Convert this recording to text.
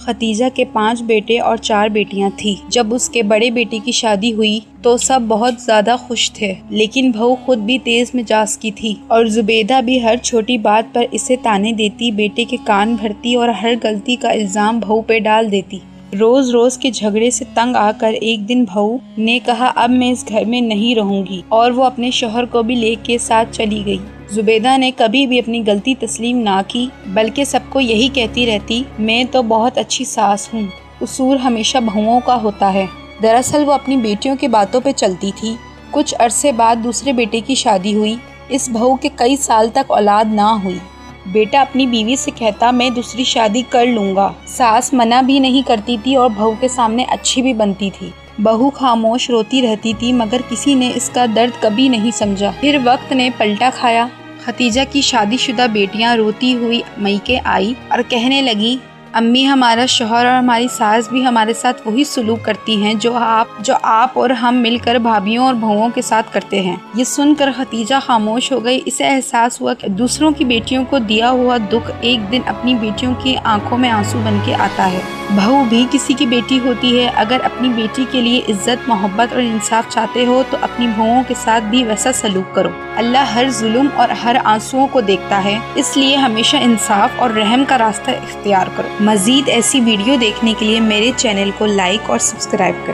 Khadija के 5 बेटे और 4 बेटियां थी। जब उसके बड़े बेटे की शादी हुई तो सब बहुत ज्यादा खुश थे, लेकिन बहू खुद भी तेज मिजाज की थी और जुबैदा भी हर छोटी बात पर इसे ताने देती, बेटे के कान भरती और हर गलती का इल्जाम बहू पे डाल देती। रोज रोज के झगड़े से तंग आकर एक दिन बहू ने कहा अब मैं इस घर में नहीं रहूंगी और वो अपने शौहर को भी लेके साथ चली गई। जुबैदा ने कभी भी अपनी गलती तस्लीम ना की, बल्कि सबको यही कहती रहती मैं तो बहुत अच्छी सास हूँ। कसूर हमेशा बहुओं का होता है। दरअसल वो अपनी बेटियों की बातों पे चलती थी। कुछ अरसे बाद दूसरे बेटे की शादी हुई। इस बहू के कई साल तक औलाद ना हुई। बेटा अपनी बीवी से कहता मैं दूसरी शादी कर लूँगा। सास मना भी नहीं करती थी और बहू के सामने अच्छी भी बनती थी। बहू खामोश रोती रहती थी, मगर किसी ने इसका दर्द कभी नहीं समझा। फिर वक्त ने पलटा खाया। खतीजा की शादीशुदा बेटियां रोती हुई मैके आई और कहने लगी अम्मी हमारा शौहर और हमारी सास भी हमारे साथ वही सुलूक करती हैं जो आप और हम मिलकर भाभियों और बहुओं के साथ करते हैं। ये सुनकर खतीजा खामोश हो गई। इसे एहसास हुआ कि दूसरों की बेटियों को दिया हुआ दुख एक दिन अपनी बेटियों की आंखों में आंसू बन के आता है। बहू भी किसी की बेटी होती है। अगर अपनी बेटी के लिए इज्जत, मोहब्बत और इंसाफ चाहते हो तो अपनी बहुओं के साथ भी वैसा सलूक करो। अल्लाह हर जुल्म और हर आंसुओं को देखता है, इसलिए हमेशा इंसाफ और रहम का रास्ता इख्तियार करो। मजीद ऐसी वीडियो देखने के लिए मेरे चैनल को लाइक और सब्सक्राइब करें।